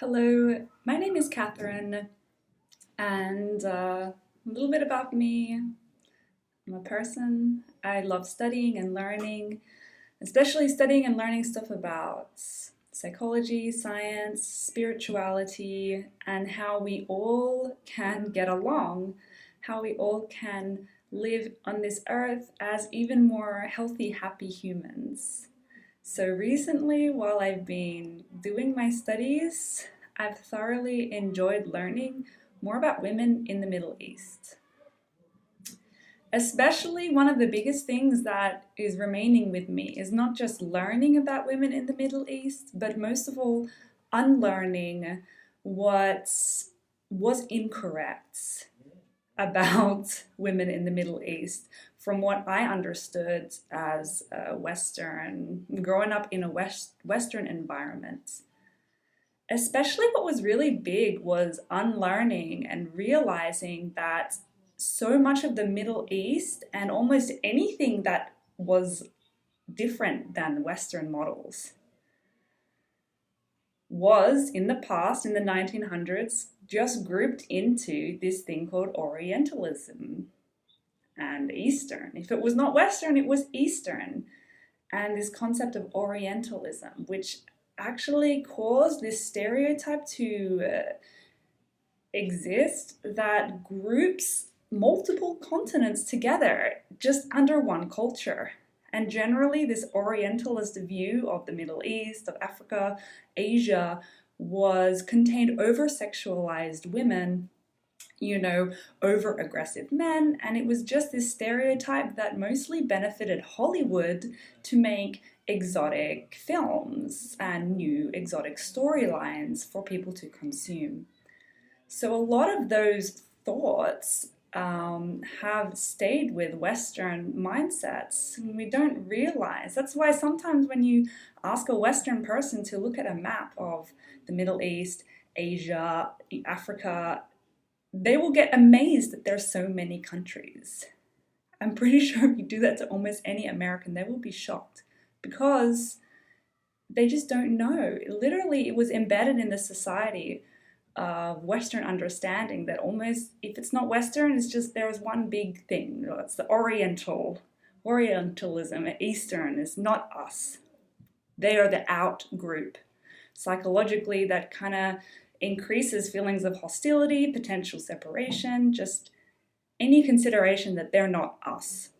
Hello, my name is Catherine, and a little bit about me. I'm a person. I love studying and learning, especially studying and learning stuff about psychology, science, spirituality, and how we all can get along, how we all can live on this earth as even more healthy, happy humans. So recently, while I've been doing my studies, I've thoroughly enjoyed learning more about women in the Middle East. Especially one of the biggest things that is remaining with me is not just learning about women in the Middle East, but most of all, unlearning what was incorrect about women in the Middle East from what I understood as growing up in a Western environment. Especially what was really big was unlearning and realizing that so much of the Middle East and almost anything that was different than Western models was in the past, in the 1900s, just grouped into this thing called Orientalism and Eastern. If it was not Western, it was Eastern. And this concept of Orientalism, which actually caused this stereotype to exist that groups multiple continents together just under one culture. And generally, this Orientalist view of the Middle East, of Africa, Asia, was contained oversexualized women, over aggressive men, and it was just this stereotype that mostly benefited Hollywood to make exotic films and new exotic storylines for people to consume. So a lot of those thoughts have stayed with Western mindsets. And we don't realize. That's why sometimes when you ask a Western person to look at a map of the Middle East, Asia, Africa, they will get amazed that there's so many countries. I'm pretty sure if you do that to almost any American, they will be shocked because they just don't know. Literally, it was embedded in the society of Western understanding that almost, if it's not Western, it's just there's one big thing. It's the Orientalism. Eastern is not us. They are the out group. Psychologically, that kind of increases feelings of hostility, potential separation, just any consideration that they're not us.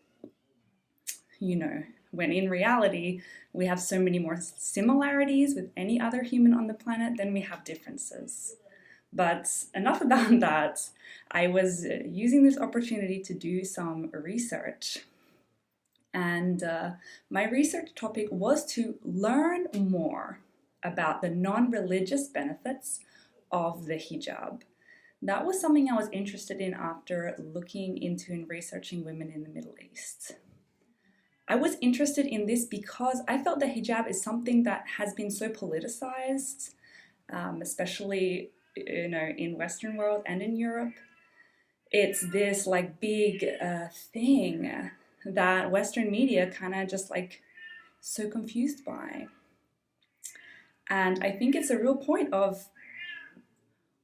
When in reality, we have so many more similarities with any other human on the planet than we have differences. But enough about that. I was using this opportunity to do some research. And my research topic was to learn more about the non-religious benefits of the hijab. That was something I was interested in after looking into and researching women in the Middle East. I was interested in this because I felt the hijab is something that has been so politicized, especially in Western world and in Europe. It's this big thing that Western media kind of just so confused by. And I think it's a real point of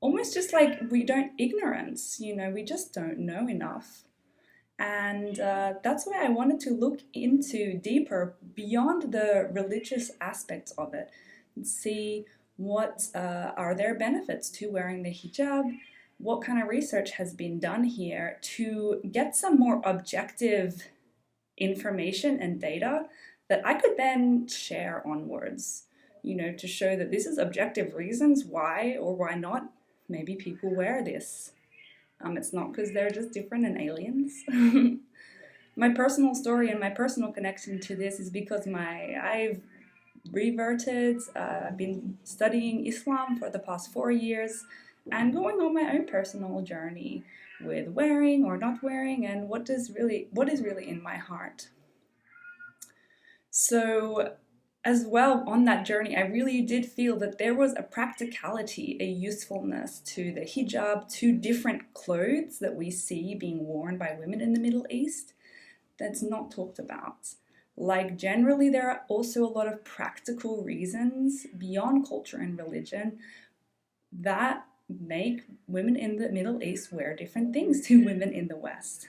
almost just ignorance, we just don't know enough. And that's why I wanted to look into deeper beyond the religious aspects of it and see what are their benefits to wearing the hijab, what kind of research has been done here to get some more objective information and data that I could then share onwards, to show that this is objective reasons why or why not maybe people wear this. It's not because they're just different and aliens. My personal story and my personal connection to this is because I've reverted. I've been studying Islam for the past 4 years and going on my own personal journey with wearing or not wearing and what is really in my heart. So as well, on that journey, I really did feel that there was a practicality, a usefulness to the hijab, to different clothes that we see being worn by women in the Middle East that's not talked about. Generally, there are also a lot of practical reasons beyond culture and religion that make women in the Middle East wear different things to women in the West.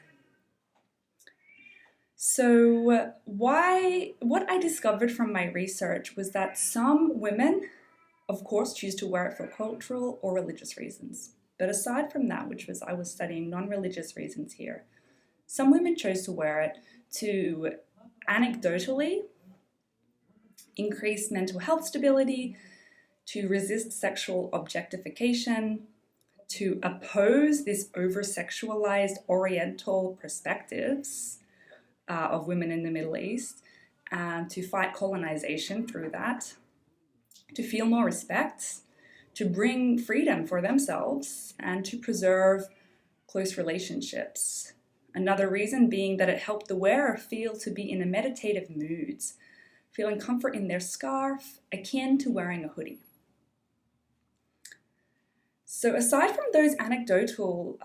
So what I discovered from my research was that some women, of course, choose to wear it for cultural or religious reasons. But aside from that, which was I was studying non-religious reasons here, some women chose to wear it to anecdotally increase mental health stability, to resist sexual objectification, to oppose this oversexualized oriental perspectives of women in the Middle East, and to fight colonization through that, to feel more respect, to bring freedom for themselves, and to preserve close relationships. Another reason being that it helped the wearer feel to be in a meditative mood, feeling comfort in their scarf, akin to wearing a hoodie. So aside from those anecdotal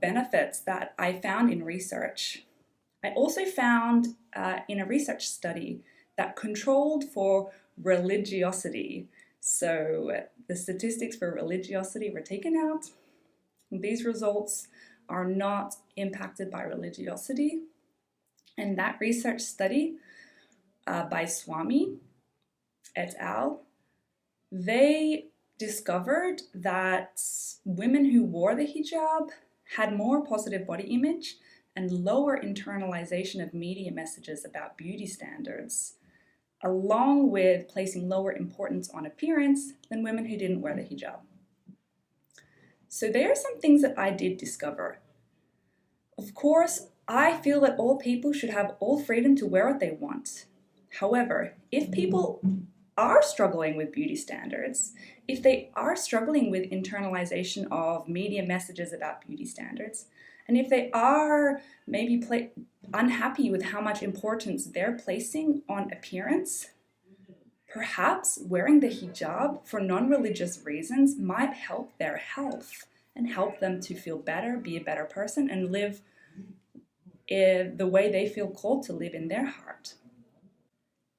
benefits that I found in research, I also found in a research study that controlled for religiosity. So the statistics for religiosity were taken out. These results are not impacted by religiosity. And that research study by Swami et al., they discovered that women who wore the hijab had more positive body image and lower internalization of media messages about beauty standards, along with placing lower importance on appearance than women who didn't wear the hijab. So there are some things that I did discover. Of course, I feel that all people should have all freedom to wear what they want. However, if people are struggling with beauty standards, if they are struggling with internalization of media messages about beauty standards, and if they are maybe unhappy with how much importance they're placing on appearance, perhaps wearing the hijab for non-religious reasons might help their health and help them to feel better, be a better person, and live the way they feel called to live in their heart.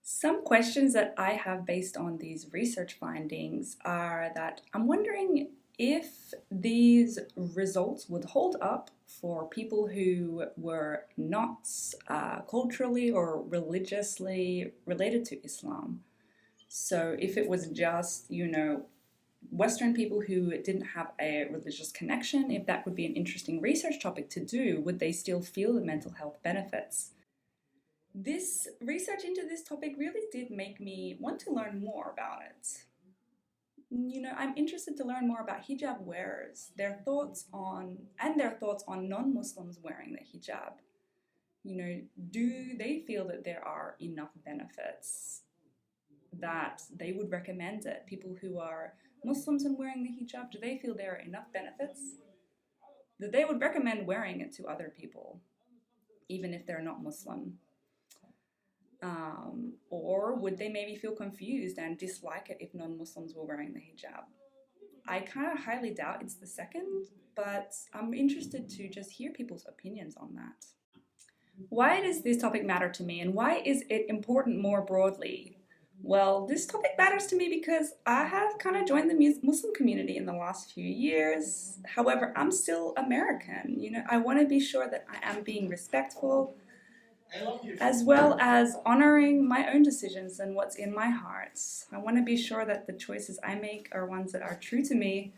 Some questions that I have based on these research findings are that I'm wondering if these results would hold up for people who were not culturally or religiously related to Islam. So if it was just, Western people who didn't have a religious connection, if that would be an interesting research topic to do, would they still feel the mental health benefits? This research into this topic really did make me want to learn more about it. I'm interested to learn more about hijab wearers, their thoughts on non-Muslims wearing the hijab. Do they feel that there are enough benefits that they would recommend it? People who are Muslims and wearing the hijab, do they feel there are enough benefits that they would recommend wearing it to other people, even if they're not Muslim? Or would they maybe feel confused and dislike it if non-Muslims were wearing the hijab? I kind of highly doubt it's the second, but I'm interested to just hear people's opinions on that. Why does this topic matter to me, and why is it important more broadly? Well, this topic matters to me because I have kind of joined the Muslim community in the last few years. However, I'm still American. I want to be sure that I am being respectful, as well as honoring my own decisions and what's in my heart. I want to be sure that the choices I make are ones that are true to me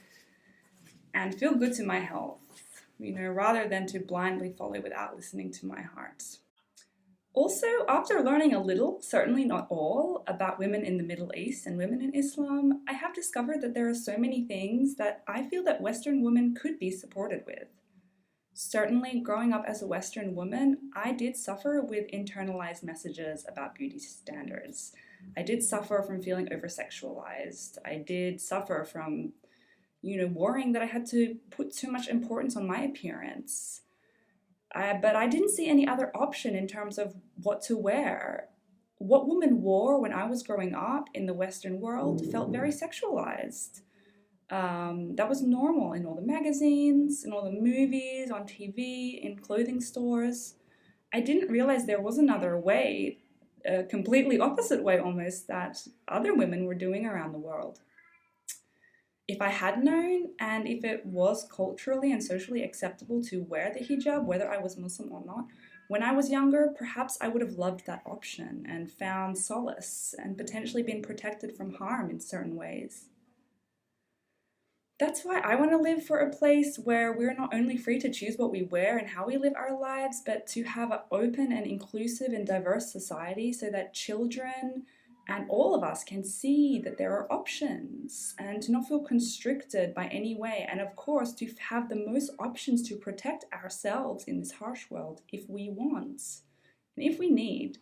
and feel good to my health, rather than to blindly follow without listening to my heart. Also, after learning a little, certainly not all, about women in the Middle East and women in Islam, I have discovered that there are so many things that I feel that Western women could be supported with. Certainly, growing up as a Western woman, I did suffer with internalized messages about beauty standards. I did suffer from feeling oversexualized. I did suffer from, worrying that I had to put too much importance on my appearance. But I didn't see any other option in terms of what to wear. What women wore when I was growing up in the Western world felt very sexualized. That was normal in all the magazines, in all the movies, on TV, in clothing stores. I didn't realize there was another way, a completely opposite way almost, that other women were doing around the world. If I had known, and if it was culturally and socially acceptable to wear the hijab, whether I was Muslim or not, when I was younger, perhaps I would have loved that option and found solace and potentially been protected from harm in certain ways. That's why I want to live for a place where we're not only free to choose what we wear and how we live our lives, but to have an open and inclusive and diverse society so that children and all of us can see that there are options and to not feel constricted by any way. And of course, to have the most options to protect ourselves in this harsh world if we want and if we need.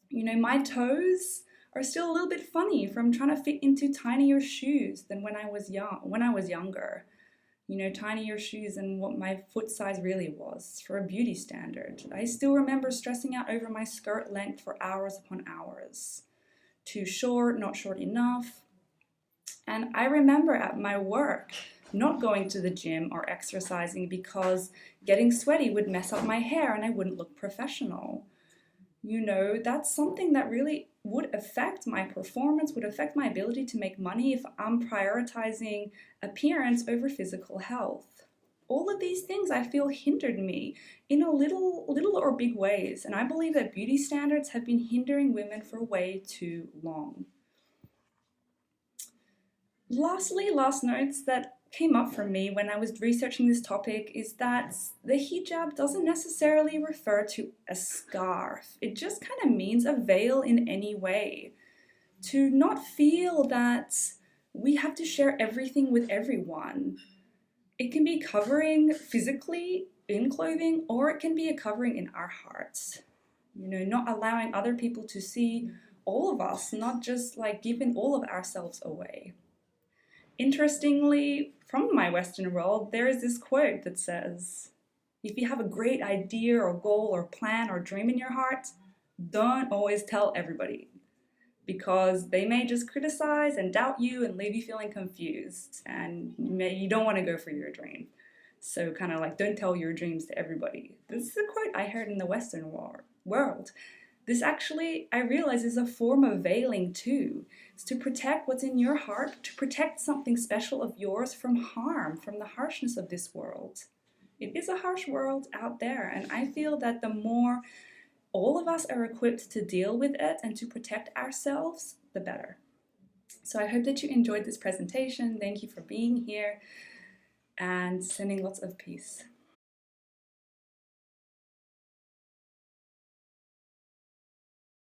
You know, my toes are still a little bit funny from trying to fit into tinier shoes than when I was younger. You know, tinier shoes than what my foot size really was for a beauty standard. I still remember stressing out over my skirt length for hours upon hours. Too short, not short enough. And I remember at my work not going to the gym or exercising because getting sweaty would mess up my hair and I wouldn't look professional. You know, that's something that really would affect my performance, would affect my ability to make money if I'm prioritizing appearance over physical health. All of these things I feel hindered me in a little or big ways, and I believe that beauty standards have been hindering women for way too long. Lastly, last notes that came up for me when I was researching this topic is that the hijab doesn't necessarily refer to a scarf. It just kind of means a veil in any way. To not feel that we have to share everything with everyone. It can be covering physically in clothing, or it can be a covering in our hearts. You know, not allowing other people to see all of us, not just like giving all of ourselves away. Interestingly, from my Western world, there is this quote that says, if you have a great idea or goal or plan or dream in your heart, don't always tell everybody, because they may just criticize and doubt you and leave you feeling confused, and you don't want to go for your dream. So kind of like, don't tell your dreams to everybody. This is a quote I heard in the Western world. This actually, I realize, is a form of veiling too. It's to protect what's in your heart, to protect something special of yours from harm, from the harshness of this world. It is a harsh world out there, and I feel that the more all of us are equipped to deal with it and to protect ourselves, the better. So I hope that you enjoyed this presentation. Thank you for being here, and sending lots of peace.